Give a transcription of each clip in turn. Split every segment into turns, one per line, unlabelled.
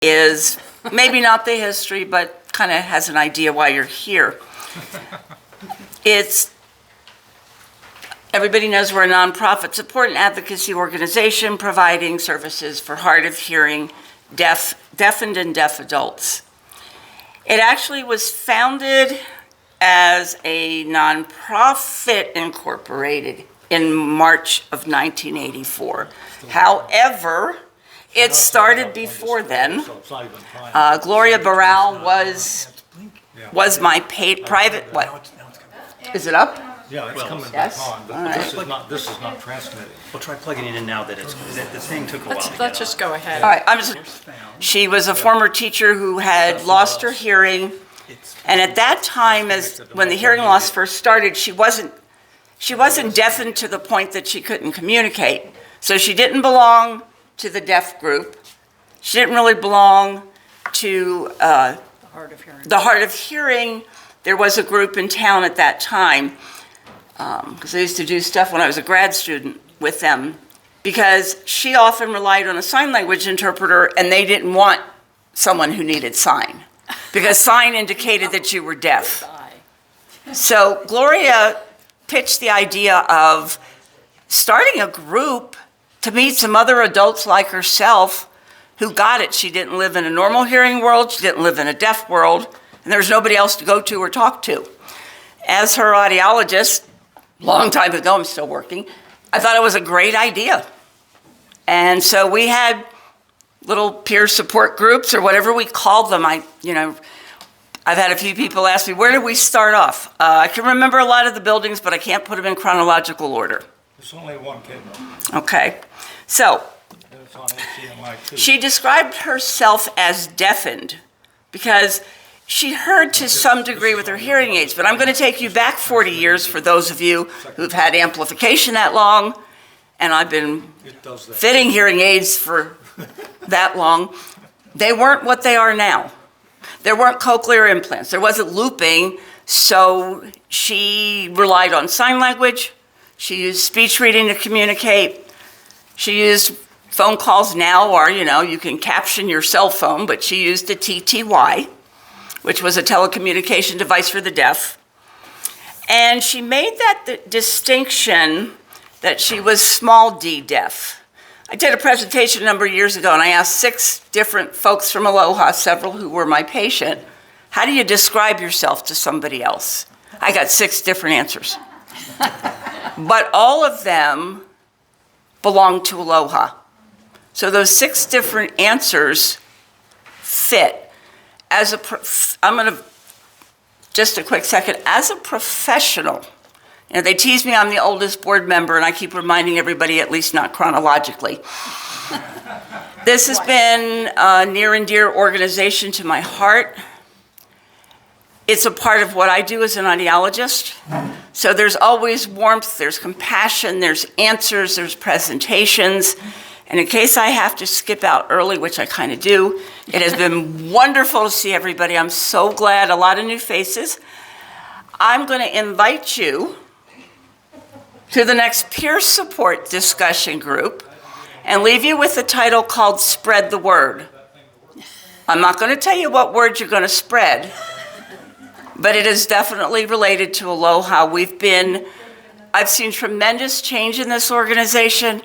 is maybe not the history, but kind of has an idea why you're here. Everybody knows we're a nonprofit support and advocacy organization providing services for hard of hearing, deafened and deaf adults. It actually was founded as a nonprofit incorporated in March of 1984. However, it started before then. Gloria Barral was my private, what? Is it up?
Yeah, it's coming
yes.
back on, but
All
this is not transmitting.
We'll try plugging it in now that it's, the thing took a while to get
Let's just go ahead.
All right, she was a former teacher who had lost her hearing, and at that time, when the hearing loss first started, she wasn't deafened to the point that she couldn't communicate. So she didn't belong to the deaf group. She didn't really belong to
The hard of hearing.
the hard of hearing. There was a group in town at that time, because I used to do stuff when I was a grad student with them, because she often relied on a sign language interpreter, and they didn't want someone who needed sign, because sign indicated that you were deaf. So Gloria pitched the idea of starting a group to meet some other adults like herself who got it. She didn't live in a normal hearing world, she didn't live in a deaf world, and there was nobody else to go to or talk to. As her audiologist, long time ago, I'm still working, I thought it was a great idea. And so we had little peer support groups or whatever we called them. I've had a few people ask me, where did we start off? I can remember a lot of the buildings, but I can't put them in chronological order.
There's only one kid,
Okay, so
and it's on HCMI too.
she described herself as deafened because she heard to some degree with her hearing aids, but I'm going to take you back 40 years for those of you who've had amplification that long, and I've been
It does that.
fitting hearing aids for that long. They weren't what they are now. There weren't cochlear implants. There wasn't looping, so she relied on sign language. She used speech reading to communicate. She used phone calls now, or, you can caption your cell phone, but she used a TTY, which was a telecommunication device for the deaf. And she made that distinction that she was small d deaf. I did a presentation a number of years ago, and I asked 6 different folks from Aloha, several who were my patient, how do you describe yourself to somebody else? I got 6 different answers. But all of them belong to Aloha. So those 6 different answers fit. Just a quick second, as a professional, they tease me I'm the oldest board member, and I keep reminding everybody, at least not chronologically. This has been a near and dear organization to my heart. It's a part of what I do as an audiologist. So there's always warmth, there's compassion, there's answers, there's presentations. And in case I have to skip out early, which I kind of do, it has been wonderful to see everybody. I'm so glad, a lot of new faces. I'm going to invite you to the next peer support discussion group and leave you with a title called Spread the Word. I'm not going to tell you what word you're going to spread, but it is definitely related to Aloha. I've seen tremendous change in this organization.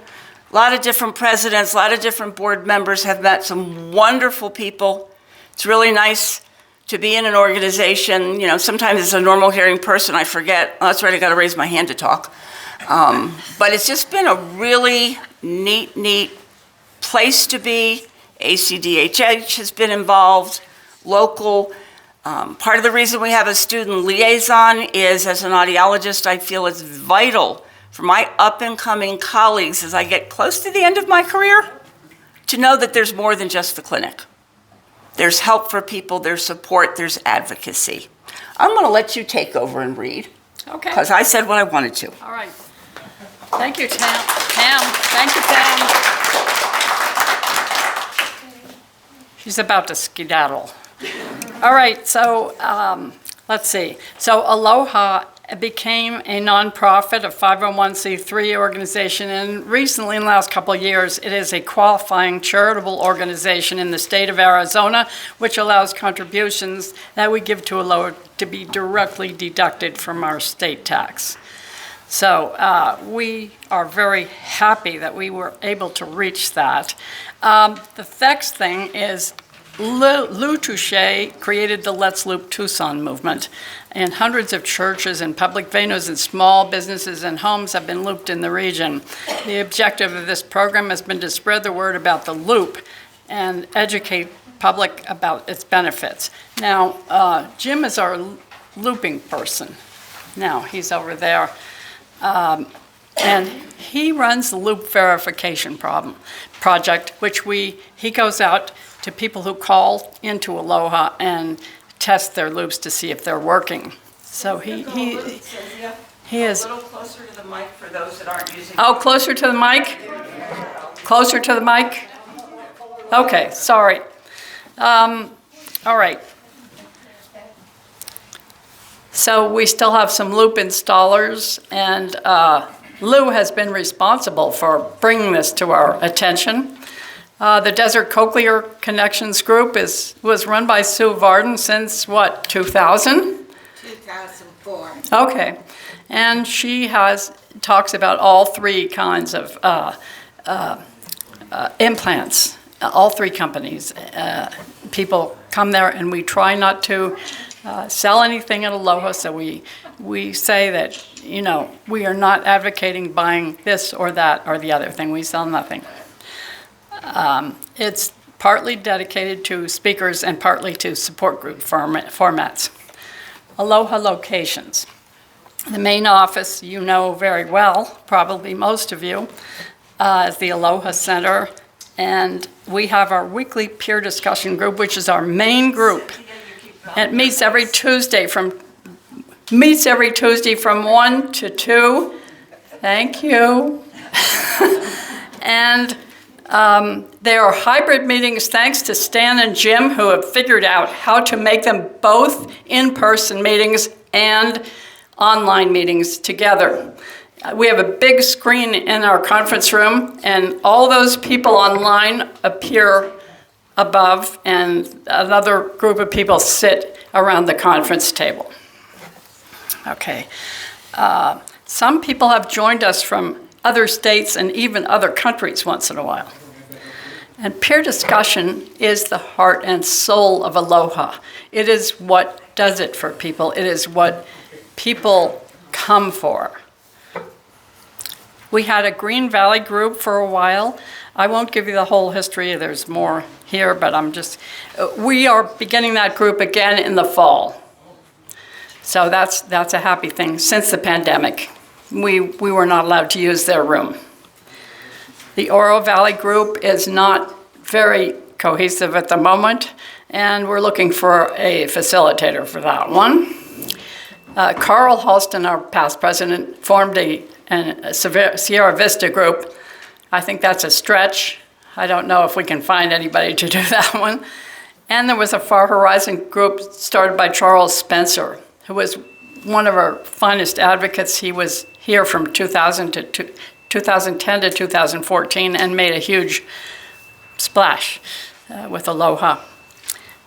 A lot of different presidents, a lot of different board members, have met some wonderful people. It's really nice to be in an organization. Sometimes as a normal hearing person, I forget, oh, that's right, I got to raise my hand to talk. But it's just been a really neat place to be. ACDHH has been involved, local. Part of the reason we have a student liaison is, as an audiologist, I feel it's vital for my up-and-coming colleagues as I get close to the end of my career to know that there's more than just the clinic. There's help for people, there's support, there's advocacy. I'm going to let you take over and read.
Okay.
Because I said what I wanted to.
All right. Thank you, Tam. Thank you, Tam. She's about to skedaddle. All right, so let's see. So Aloha It became a nonprofit, a 501c3 organization, and recently, in the last couple of years, it is a qualifying charitable organization in the state of Arizona, which allows contributions that we give to ALOHA to be directly deducted from our state tax. So we are very happy that we were able to reach that. The next thing is Lou Touchette created the Let's Loop Tucson movement, and hundreds of churches and public venues and small businesses and homes have been looped in the region. The objective of this program has been to spread the word about the loop and educate public about its benefits. Now, Jim is our looping person. Now, he's over there. And he runs the loop verification project, which he goes out to people who call into ALOHA and test their loops to see if they're working. So he is.
A little closer to the mic for those that aren't using.
Oh, closer to the mic? Closer to the mic? Okay, sorry. All right. So we still have some loop installers, and Lou has been responsible for bringing this to our attention. The Desert Cochlear Connections group was run by Sue Varden since, what, 2000?
2004.
Okay. And she talks about all three kinds of implants, all three companies. People come there, and we try not to sell anything at ALOHA, so we say that, we are not advocating buying this or that or the other thing. We sell nothing. It's partly dedicated to speakers and partly to support group formats. ALOHA locations. The main office, you know very well, probably most of you, is the ALOHA Center, and we have our weekly peer discussion group, which is our main group. It meets every Tuesday from 1 to 2. Thank you. And there are hybrid meetings thanks to Stan and Jim, who have figured out how to make them both in-person meetings and online meetings together. We have a big screen in our conference room, and all those people online appear above, and another group of people sit around the conference table. Okay. Some people have joined us from other states and even other countries once in a while. And peer discussion is the heart and soul of ALOHA. It is what does it for people. It is what people come for. We had a Green Valley group for a while. I won't give you the whole history. There's more here, but we are beginning that group again in the fall. So that's a happy thing. Since the pandemic, we were not allowed to use their room. The Oro Valley group is not very cohesive at the moment, and we're looking for a facilitator for that one. Carl Halston, our past president, formed a Sierra Vista group. I think that's a stretch. I don't know if we can find anybody to do that one. And there was a Far Horizon group started by Charles Spencer, who was one of our finest advocates. He was here from 2010 to 2014 and made a huge splash with ALOHA.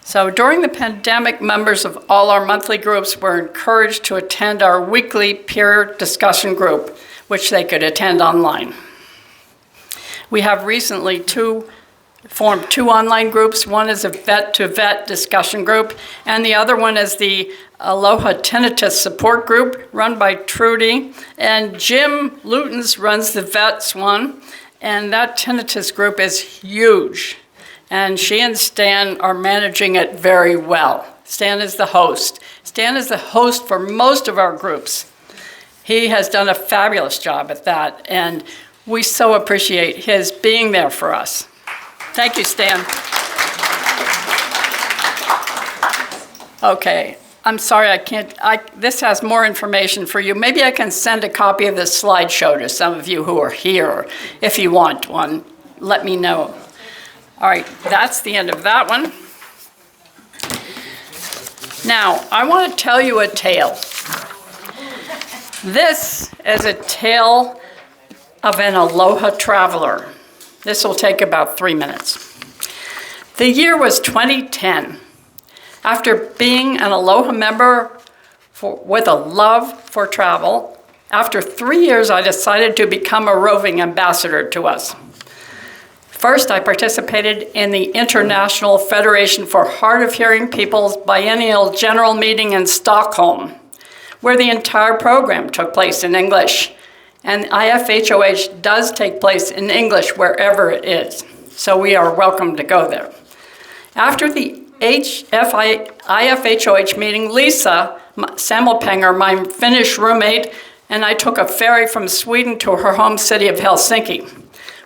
So during the pandemic, members of all our monthly groups were encouraged to attend our weekly peer discussion group, which they could attend online. We have recently formed two online groups. One is a vet-to-vet discussion group, and the other one is the ALOHA Tinnitus Support Group, run by Trudy. And Jim Lutens runs the vets one, and that tinnitus group is huge. And she and Stan are managing it very well. Stan is the host. Stan is the host for most of our groups. He has done a fabulous job at that, and we so appreciate his being there for us. Thank you, Stan. Okay, I'm sorry, this has more information for you. Maybe I can send a copy of this slideshow to some of you who are here. If you want one, let me know. All right, that's the end of that one. Now, I want to tell you a tale. This is a tale of an Aloha traveler. This will take about 3 minutes. The year was 2010. After being an Aloha member with a love for travel, after 3 years, I decided to become a roving ambassador to us. First, I participated in the International Federation for Hard of Hearing People's biennial general meeting in Stockholm, where the entire program took place in English. And IFHOH does take place in English wherever it is, so we are welcome to go there. After the IFHOH meeting, Lisa Sammelpenger, my Finnish roommate, and I took a ferry from Sweden to her home city of Helsinki.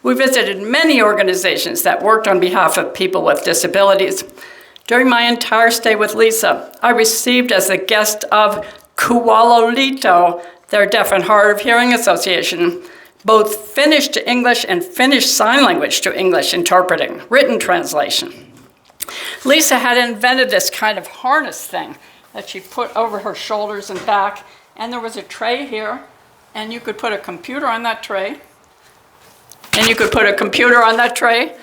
We visited many organizations that worked on behalf of people with disabilities. During my entire stay with Lisa, I received as a guest of Kualolito, their Deaf and Hard of Hearing Association, both Finnish to English and Finnish Sign Language to English interpreting, written translation. Lisa had invented this kind of harness thing that she put over her shoulders and back, and there was a tray here, and you could put a computer on that tray, and you could put a computer on that tray,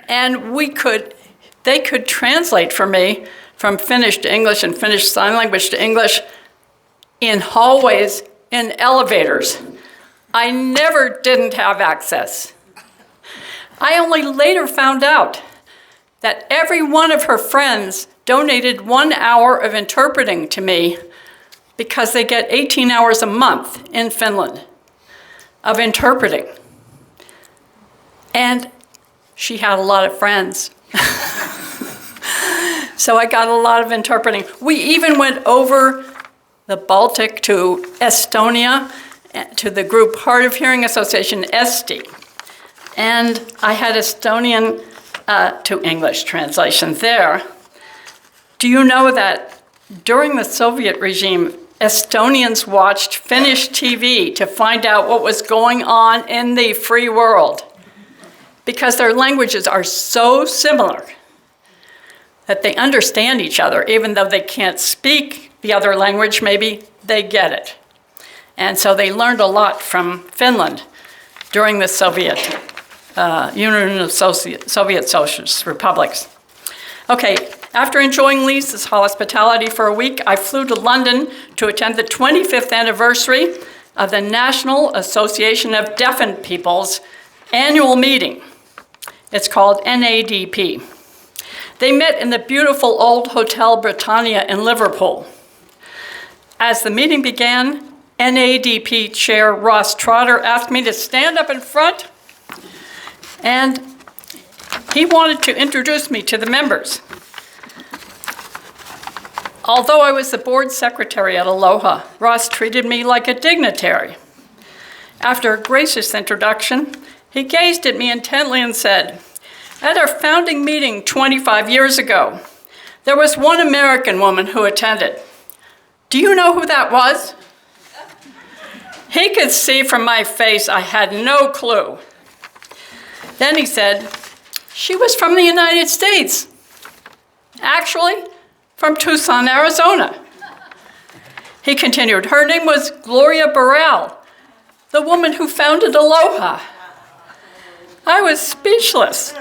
and they could translate for me from Finnish to English and Finnish Sign Language to English in hallways, in elevators. I never didn't have access. I only later found out that every one of her friends donated 1 hour of interpreting to me because they get 18 hours a month in Finland of interpreting. And she had a lot of friends. So I got a lot of interpreting. We even went over the Baltic to Estonia, to the group Hard of Hearing Association, Eesti. And I had Estonian to English translation there. Do you know that during the Soviet regime, Estonians watched Finnish TV to find out what was going on in the free world? Because their languages are so similar that they understand each other, even though they can't speak the other language, maybe they get it. And so they learned a lot from Finland during the Soviet Union of Soviet Socialist Republics. Okay, after enjoying Lisa's hospitality for a week, I flew to London to attend the 25th anniversary of the National Association of Deafened People's annual meeting. It's called NADP. They met in the beautiful old Hotel Britannia in Liverpool. As the meeting began, NADP Chair Ross Trotter asked me to stand up in front, and he wanted to introduce me to the members. Although I was the board secretary at Aloha, Ross treated me like a dignitary. After a gracious introduction, he gazed at me intently and said, "At our founding meeting 25 years ago, there was one American woman who attended. Do you know who that was?" He could see from my face I had no clue. Then he said, "She was from the United States. Actually, from Tucson, Arizona." He continued, "Her name was Gloria Burrell, the woman who founded Aloha." I was speechless.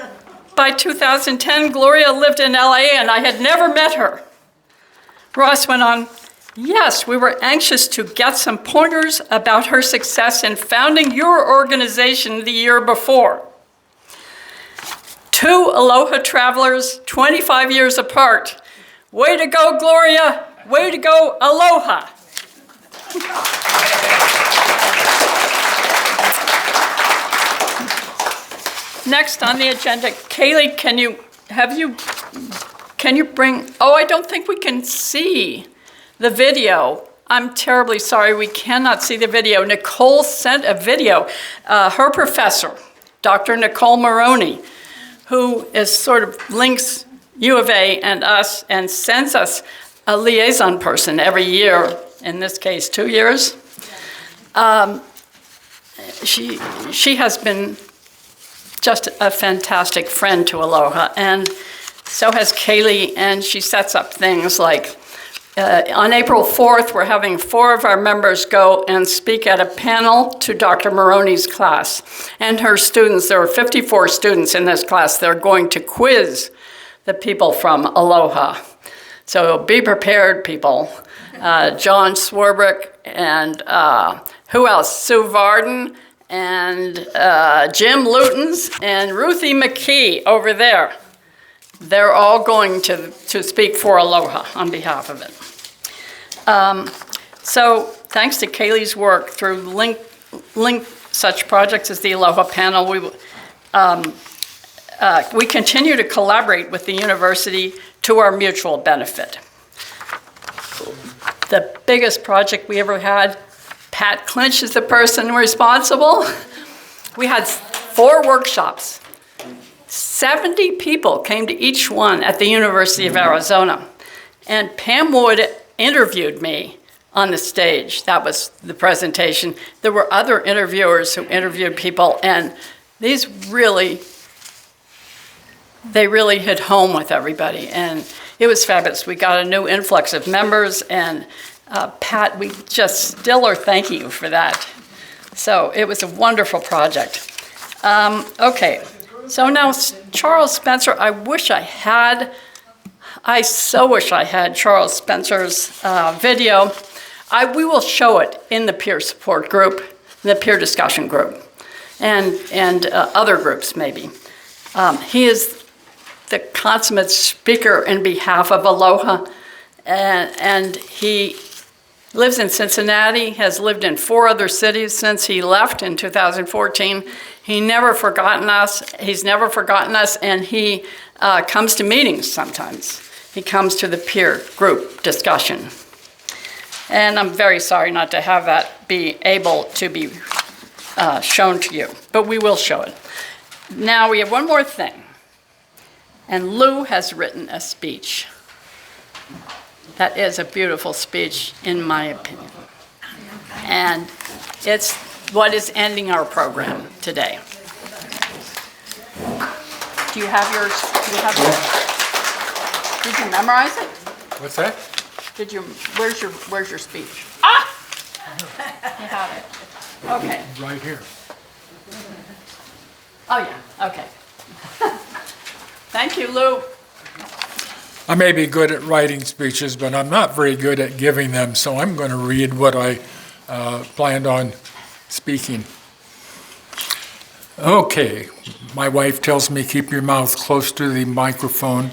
By 2010, Gloria lived in LA and I had never met her. Ross went on, "Yes, we were anxious to get some pointers about her success in founding your organization the year before." Two Aloha travelers, 25 years apart. Way to go, Gloria. Way to go, Aloha. Next on the agenda, Kaylee, can you bring, oh, I don't think we can see the video. I'm terribly sorry, we cannot see the video. Nicole sent a video. Her professor, Dr. Nicole Maroney, who is sort of links U of A and us and sends us a liaison person every year, in this case 2 years. She has been just a fantastic friend to Aloha, and so has Kaylee, and she sets up things like On April 4th, we're having 4 of our members go and speak at a panel to Dr. Maroney's class and her students. There are 54 students in this class. They're going to quiz the people from Aloha. So be prepared, people. John Swarbrick and who else? Sue Varden and Jim Lutens and Ruthie McKee over there. They're all going to speak for Aloha on behalf of it. So thanks to Kaylee's work through link such projects as the Aloha Panel, we continue to collaborate with the university to our mutual benefit. The biggest project we ever had, Pat Clinch is the person responsible. We had 4 workshops. 70 people came to each one at the University of Arizona. And Pam Wood interviewed me on the stage. That was the presentation. There were other interviewers who interviewed people, and they really hit home with everybody. And it was fabulous. We got a new influx of members, and Pat, we just still are thanking you for that. So it was a wonderful project. Okay, so now Charles Spencer, I so wish I had Charles Spencer's video. We will show it in the peer support group, the peer discussion group, and other groups maybe. He is the consummate speaker in behalf of Aloha, and he lives in Cincinnati, has lived in 4 other cities since he left in 2014. He's never forgotten us, and he comes to meetings sometimes. He comes to the peer group discussion. And I'm very sorry not to have that be able to be shown to you, but we will show it. Now we have one more thing. And Lou has written a speech. That is a beautiful speech, in my opinion. And it's what is ending our program today. Do you have yours? Did you memorize it?
What's that?
Where's your speech? Ah! You have it. Okay.
Right here.
Oh, yeah, okay. Thank you, Lou.
I may be good at writing speeches, but I'm not very good at giving them, so I'm going to read what I planned on speaking. Okay, my wife tells me keep your mouth close to the microphone.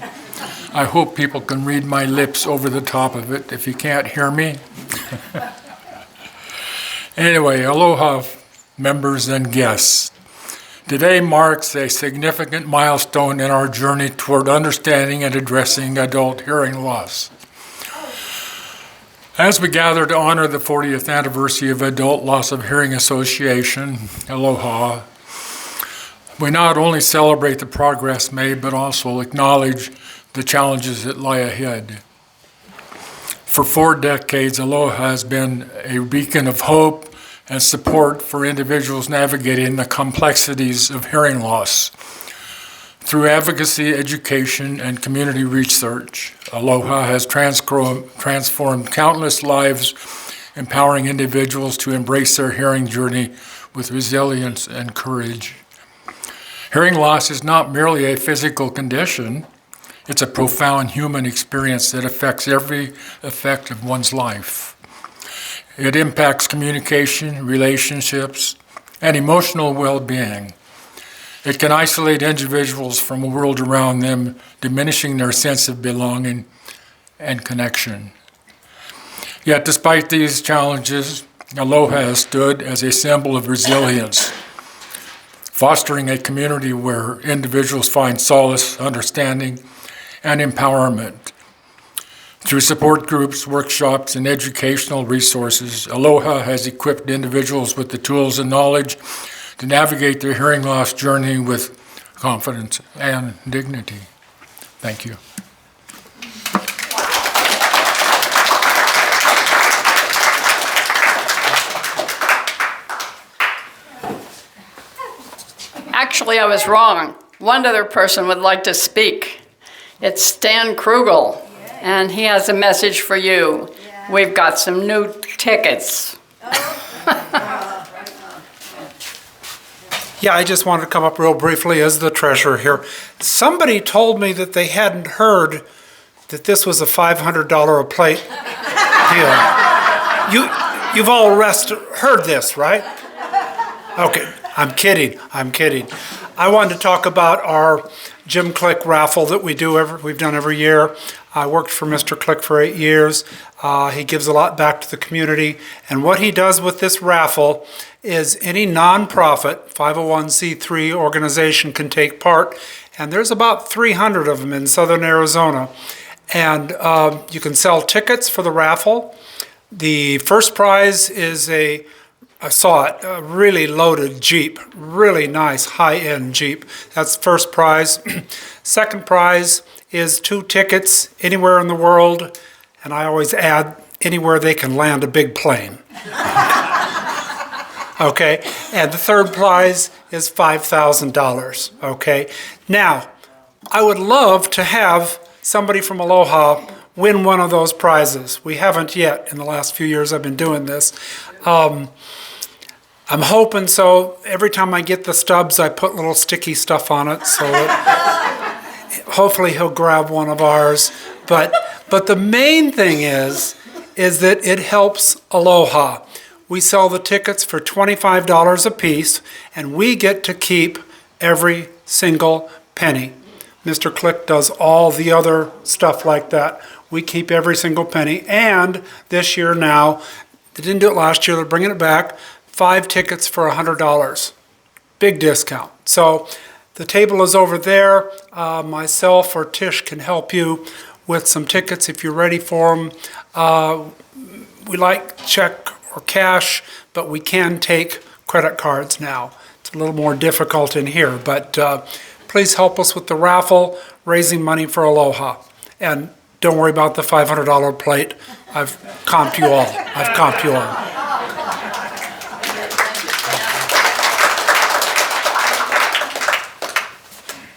I hope people can read my lips over the top of it if you can't hear me. Anyway, aloha, members and guests. Today marks a significant milestone in our journey toward understanding and addressing adult hearing loss. As we gather to honor the 40th anniversary of Adult Loss of Hearing Association, Aloha, we not only celebrate the progress made, but also acknowledge the challenges that lie ahead. For 4 decades, Aloha has been a beacon of hope and support for individuals navigating the complexities of hearing loss. Through advocacy, education, and community research, Aloha has transformed countless lives, empowering individuals to embrace their hearing journey with resilience and courage. Hearing loss is not merely a physical condition, it's a profound human experience that affects every aspect of one's life. It impacts communication, relationships, and emotional well-being. It can isolate individuals from the world around them, diminishing their sense of belonging and connection. Yet despite these challenges, Aloha has stood as a symbol of resilience, fostering a community where individuals find solace, understanding, and empowerment. Through support groups, workshops, and educational resources, Aloha has equipped individuals with the tools and knowledge to navigate their hearing loss journey with confidence and dignity. Thank you.
Actually, I was wrong. One other person would like to speak. It's Stan Krugel. And he has a message for you. We've got some new tickets.
Yeah, I just wanted to come up real briefly as the treasurer here. Somebody told me that they hadn't heard that this was a $500 a plate deal. You've all heard this, right? Okay, I'm kidding. I wanted to talk about our Jim Click raffle that we've done every year. I worked for Mr. Click for 8 years. He gives a lot back to the community. And what he does with this raffle is any nonprofit 501c3 organization can take part. And there's about 300 of them in southern Arizona. And you can sell tickets for the raffle. The first prize is I saw it, a really loaded Jeep, really nice high-end Jeep. That's the first prize. Second prize is 2 tickets anywhere in the world, and I always add anywhere they can land a big plane. Okay, and the third prize is $5,000, okay? Now, I would love to have somebody from Aloha win one of those prizes. We haven't yet in the last few years I've been doing this. I'm hoping so. Every time I get the stubs, I put little sticky stuff on it, so hopefully he'll grab one of ours. But the main thing is that it helps Aloha. We sell the tickets for $25 a piece, and we get to keep every single penny. Mr. Click does all the other stuff like that. We keep every single penny, and this year now, they didn't do it last year, they're bringing it back, 5 tickets for $100. Big discount. So the table is over there. Myself or Tish can help you with some tickets if you're ready for them. We like check or cash, but we can take credit cards now. It's a little more difficult in here, but please help us with the raffle, raising money for Aloha. And don't worry about the $500 plate. I've comped you all.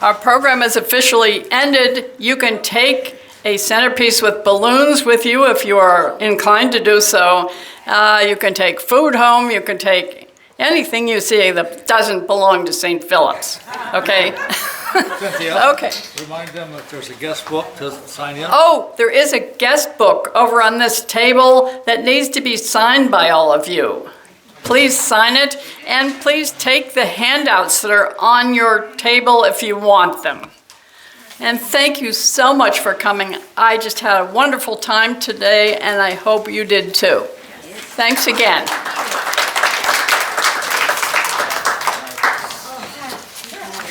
Our program is officially ended. You can take a centerpiece with balloons with you if you are inclined to do so. You can take food home. You can take anything you see that doesn't belong to St. Philip's. Okay?
Cynthia,
Okay.
remind them that there's a guest book to sign in.
Oh, there is a guest book over on this table that needs to be signed by all of you. Please sign it, and please take the handouts that are on your table if you want them. And thank you so much for coming. I just had a wonderful time today, and I hope you did too. Thanks again.